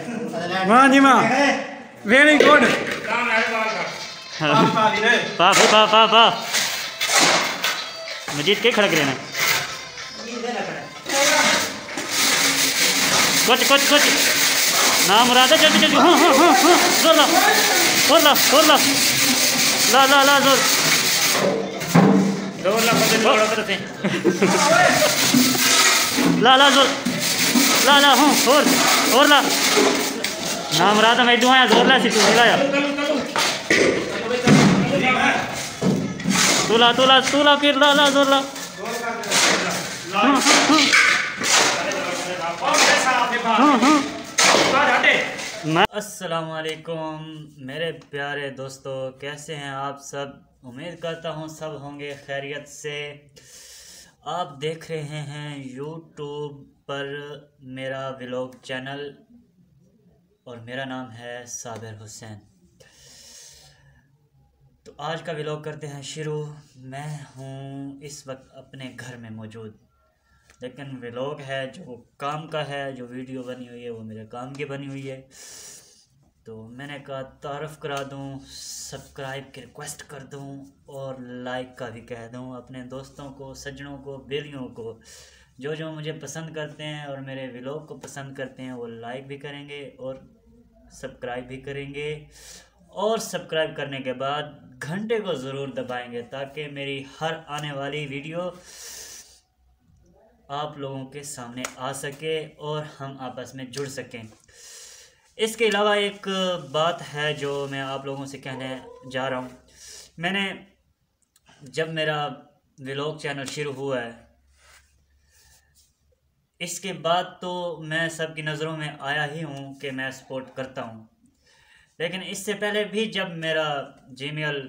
वाह जी वाह, very good. पा पा पा पा मजीद के खड़क रहना कुछ कुछ कुछ ना मुराद है। जल्दी जल्दी, हाँ हाँ हाँ हाँ, जोर ला जोर ला जोर ला, ला ला ला जोर जोर ला ला ला जोर ला ला, हाँ और ला ना मुराद मैं दुआ जोर ला सी तू लाया तूला फिर ला ला जोर ला। अस्सलाम वालेकुम मेरे प्यारे दोस्तों, कैसे हैं आप सब? उम्मीद करता हूँ सब होंगे खैरियत से। आप देख रहे हैं यूट्यूब पर मेरा व्लॉग चैनल और मेरा नाम है साबिर हुसैन। तो आज का व्लॉग करते हैं शुरू। मैं हूँ इस वक्त अपने घर में मौजूद, लेकिन व्लॉग है जो काम का है, जो वीडियो बनी हुई है वो मेरे काम की बनी हुई है। तो मैंने कहा तारफ़ करा दूँ, सब्सक्राइब की रिक्वेस्ट कर दूँ और लाइक का भी कह दूँ अपने दोस्तों को, सज्जनों को, बेलियों को। जो मुझे पसंद करते हैं और मेरे व्लॉग को पसंद करते हैं वो लाइक भी करेंगे और सब्सक्राइब भी करेंगे। और सब्सक्राइब करने के बाद घंटे को ज़रूर दबाएंगे ताकि मेरी हर आने वाली वीडियो आप लोगों के सामने आ सके और हम आपस में जुड़ सकें। इसके अलावा एक बात है जो मैं आप लोगों से कहने जा रहा हूँ। मैंने जब मेरा व्लॉग चैनल शुरू हुआ है, इसके बाद तो मैं सबकी नज़रों में आया ही हूँ कि मैं सपोर्ट करता हूँ। लेकिन इससे पहले भी जब मेरा जीमेल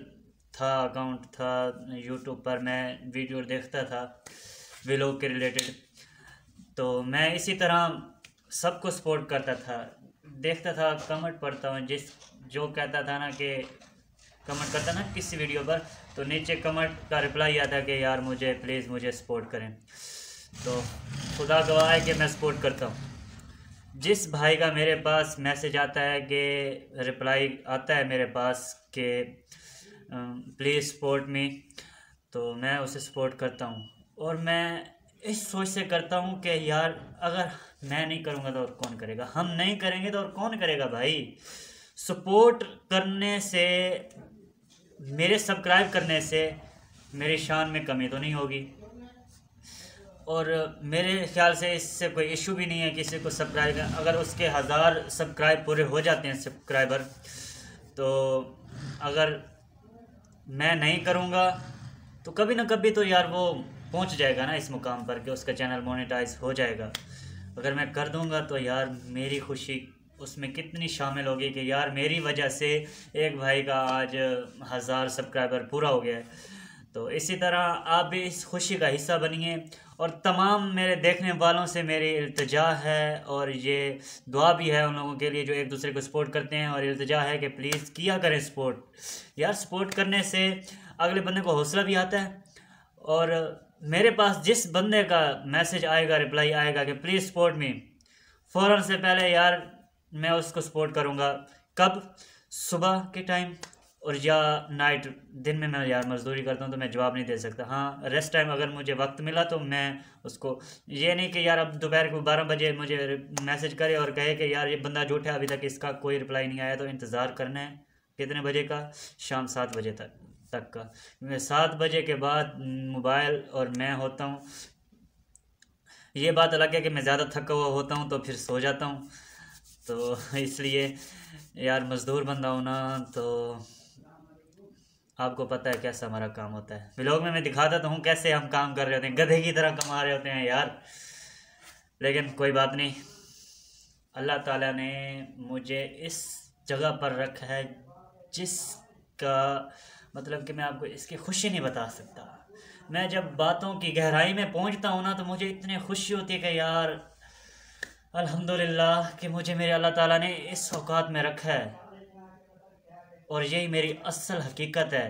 था, अकाउंट था यूट्यूब पर, मैं वीडियो देखता था व्लॉग के रिलेटेड, तो मैं इसी तरह सबको सपोर्ट करता था, देखता था, कमेंट पढ़ता हूँ। जो कहता था ना कि कमेंट करता ना किसी वीडियो पर, तो नीचे कमेंट का रिप्लाई आता कि यार मुझे प्लीज़ मुझे सपोर्ट करें। तो खुदा गवाह है कि मैं सपोर्ट करता हूँ। जिस भाई का मेरे पास मैसेज आता है कि रिप्लाई आता है मेरे पास कि प्लीज़ सपोर्ट मी, तो मैं उसे सपोर्ट करता हूँ। और मैं इस सोच से करता हूँ कि यार अगर मैं नहीं करूँगा तो और कौन करेगा, हम नहीं करेंगे तो और कौन करेगा भाई। सपोर्ट करने से, मेरे सब्सक्राइब करने से मेरी शान में कमी तो नहीं होगी, और मेरे ख्याल से इससे कोई इशू भी नहीं है किसी को सब्सक्राइब। अगर उसके 1000 सब्सक्राइब पूरे हो जाते हैं सब्सक्राइबर, तो अगर मैं नहीं करूँगा तो कभी ना कभी तो यार वो पहुँच जाएगा ना इस मुकाम पर कि उसका चैनल मोनेटाइज हो जाएगा। अगर मैं कर दूँगा तो यार मेरी खुशी उसमें कितनी शामिल होगी कि यार मेरी वजह से एक भाई का आज 1000 सब्सक्राइबर पूरा हो गया है। तो इसी तरह आप भी इस खुशी का हिस्सा बनिए। और तमाम मेरे देखने वालों से मेरी इल्तिजा है और ये दुआ भी है उन लोगों के लिए जो एक दूसरे को सपोर्ट करते हैं, और इल्तिजा है कि प्लीज़ किया करें सपोर्ट। यार सपोर्ट करने से अगले बंदे को हौसला भी आता है। और मेरे पास जिस बंदे का मैसेज आएगा, रिप्लाई आएगा कि प्लीज़ सपोर्ट मी, फ़ौरन से पहले यार मैं उसको सपोर्ट करूँगा। कब? सुबह के टाइम और या नाइट, दिन में मैं यार मज़दूरी करता हूँ तो मैं जवाब नहीं दे सकता। हाँ, रेस्ट टाइम अगर मुझे वक्त मिला तो मैं उसको, ये नहीं कि यार अब दोपहर को 12 बजे मुझे मैसेज करे और कहे कि यार ये बंदा झूठा है, अभी तक इसका कोई रिप्लाई नहीं आया। तो इंतज़ार करना है कितने बजे का? शाम 7 बजे तक का। मैं 7 बजे के बाद मोबाइल और मैं होता हूँ। ये बात अलग है कि मैं ज़्यादा थका हुआ होता हूँ तो फिर सो जाता हूँ। तो इसलिए यार मज़दूर बंदा हूँ ना, तो आपको पता है कैसा हमारा काम होता है। व्लॉग में मैं दिखाता तो हूँ कैसे हम काम कर रहे होते हैं, गधे की तरह कमा रहे होते हैं यार। लेकिन कोई बात नहीं, अल्लाह ताला ने मुझे इस जगह पर रखा है जिसका मतलब कि मैं आपको इसकी खुशी नहीं बता सकता। मैं जब बातों की गहराई में पहुँचता हूँ ना तो मुझे इतनी खुशी होती है कि यार अल्हम्दुलिल्लाह कि मुझे मेरे अल्लाह ताला ने इस औकात में रखा है, और यही मेरी असल हकीकत है।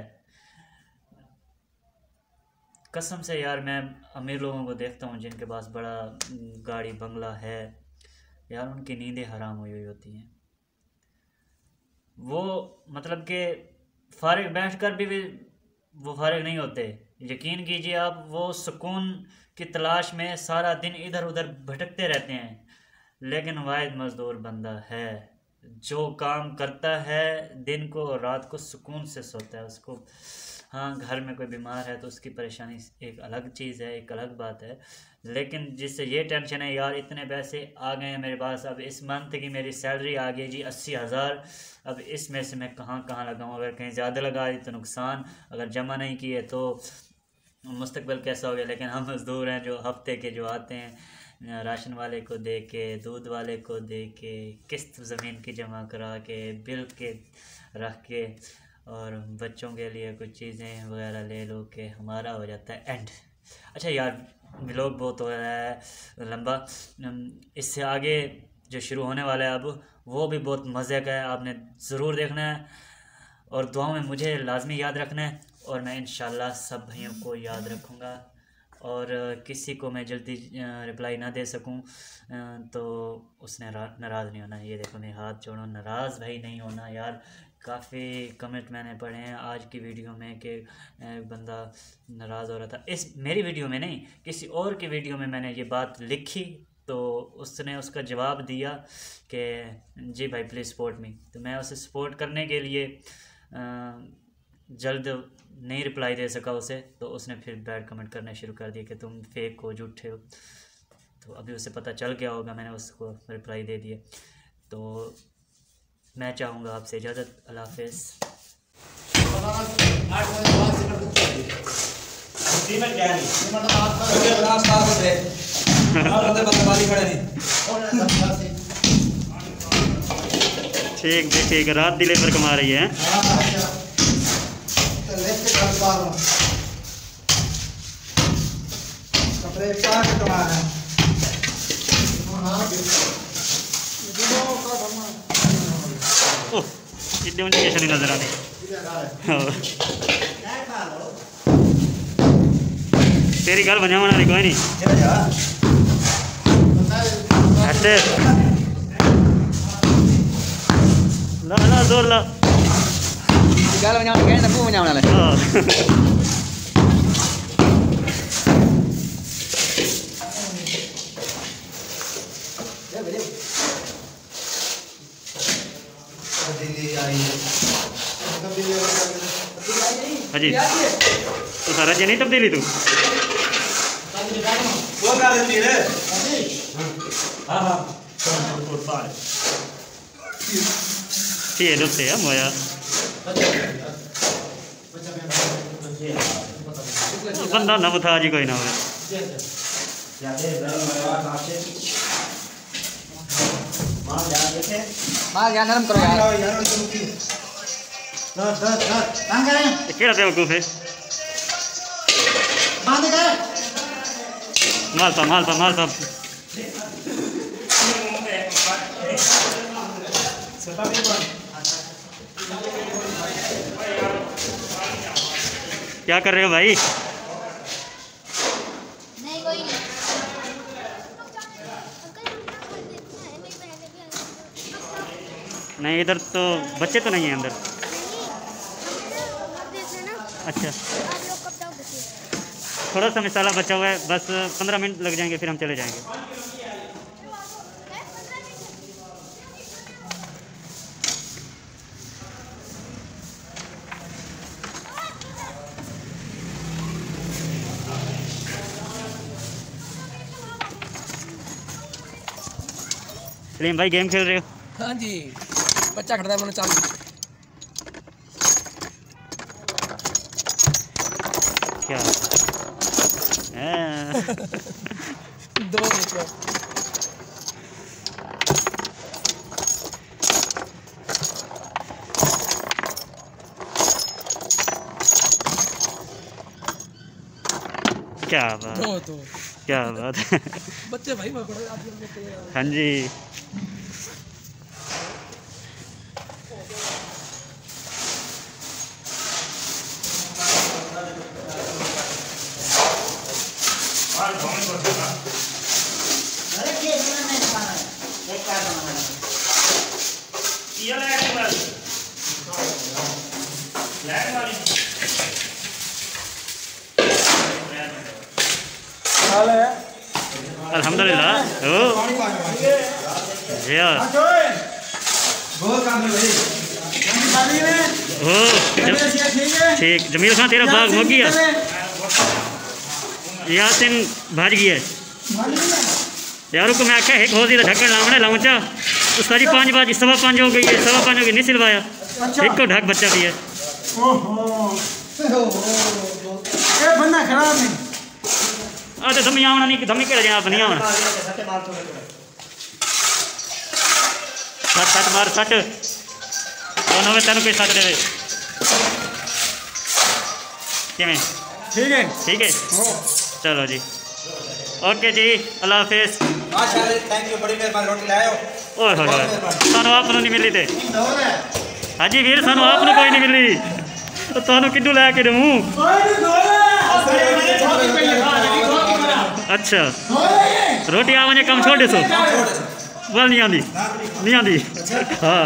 कसम से यार मैं अमीर लोगों को देखता हूँ जिनके पास बड़ा गाड़ी बंगला है, यार उनकी नींदें हराम हुई होती हैं। वो मतलब कि फारिग बैठकर भी वो फारिग नहीं होते। यकीन कीजिए आप, वो सुकून की तलाश में सारा दिन इधर उधर भटकते रहते हैं, लेकिन वाहिद मज़दूर बंदा है जो काम करता है दिन को और रात को, सुकून से सोता है उसको। हाँ, घर में कोई बीमार है तो उसकी परेशानी एक अलग चीज़ है, एक अलग बात है, लेकिन जिससे ये टेंशन है यार इतने पैसे आ गए हैं मेरे पास, अब इस मंथ की मेरी सैलरी आ गई जी 80,000, अब इसमें से मैं कहाँ कहाँ लगाऊँ, अगर कहीं ज़्यादा लगा दी तो नुकसान, अगर जमा नहीं किए तो मुस्तकबिल कैसा हो गया। लेकिन हम मज़दूर हैं जो हफ्ते के जो आते हैं, राशन वाले को दे के, दूध वाले को दे के, किस्त ज़मीन की जमा करा के, बिल के रख के, और बच्चों के लिए कुछ चीज़ें वगैरह ले लो के हमारा हो जाता है एंड। अच्छा यार, व्लॉग बहुत हो रहा है लंबा, इससे आगे जो शुरू होने वाला है अब वो भी बहुत मज़े का है, आपने ज़रूर देखना है और दुआओं में मुझे लाजमी याद रखना है, और मैं इंशाल्लाह सब भाइयों को याद रखूँगा। और किसी को मैं जल्दी रिप्लाई ना दे सकूं तो उसने नाराज़ नहीं होना। ये देखो मैं हाथ जोड़ो, नाराज़ भाई नहीं होना यार। काफ़ी कमेंट मैंने पढ़े हैं आज की वीडियो में कि बंदा नाराज़ हो रहा था। इस मेरी वीडियो में नहीं, किसी और की वीडियो में मैंने ये बात लिखी तो उसने उसका जवाब दिया कि जी भाई प्लीज़ सपोर्ट मी, तो मैं उसे सपोर्ट करने के लिए जल्द नहीं रिप्लाई दे सका उसे, तो उसने फिर बैड कमेंट करने शुरू कर दिए कि तुम फेक हो, झूठे हो। तो अभी उसे पता चल गया होगा, मैंने उसको रिप्लाई दे दिए। तो मैं चाहूँगा आपसे इजाज़त, अल्लाह हाफ़िज़। ठीक जी ठीक, रात दिले पर कमा रही है। इतने मुझे कैसे नहीं नजर आती। तेरी गल बना बना कोई नहीं ला ला जोर ला gala banyang kain aku banyang lah. हाजी तो सारा जी नहीं तब्दीली तू वो कर देती है। हाँ हाँ ठीक है दोस्त है मोया बंदा ना बता जी कोई ना हो माल यार नरम करो यार। केड़ा बेवकूफ है। माल पा माल पा माल पा क्या कर रहे हो भाई? नहीं कोई नहीं। नहीं इधर तो बच्चे तो नहीं हैं अंदर। अच्छा थोड़ा सा मिसाला बचा हुआ है, बस 15 मिनट लग जाएंगे फिर हम चले जाएंगे। सलीम भाई गेम खेल रहे हो? हाँ जी, बच्चा खड़ा है मैंने चालू। क्या दो मिनट क्या बात, तो क्या बात है। बच्चे भाई मैं बड़े आदमी। हाँ जी अल्हम्दुलिल्लाह। ओ या ओ ठीक। जमील खान तेरा बाग हो गया। यासिन भाज गया यारों को मैं आख्या एक हो दी ढक्कन लावने लाऊं चा उसका जी 5 बाज 5:15 हो गई है 5:15 हो गई नहीं सिलवाया एक को ढक बच्चा भी है। ये बंदा खराब नहीं तो धमी आवना नहीं धमी के आप नहीं आवना सट सट मार सट दोनों में तेन कोई सट दे किमें ठीक है चलो जी ओके जी अल्लाह हाफिज़। थैंक यू बड़ी मेहरबानी रोटी लाए हो ओए होए सानू आप नहीं मिली थे हाँ जी वीर सानू आप कोई नहीं मिली तो तुहानू किड्डू लैके दूँ। अच्छा रोटी आवने कम छोड़ दे सो वाल नहीं आती हाँ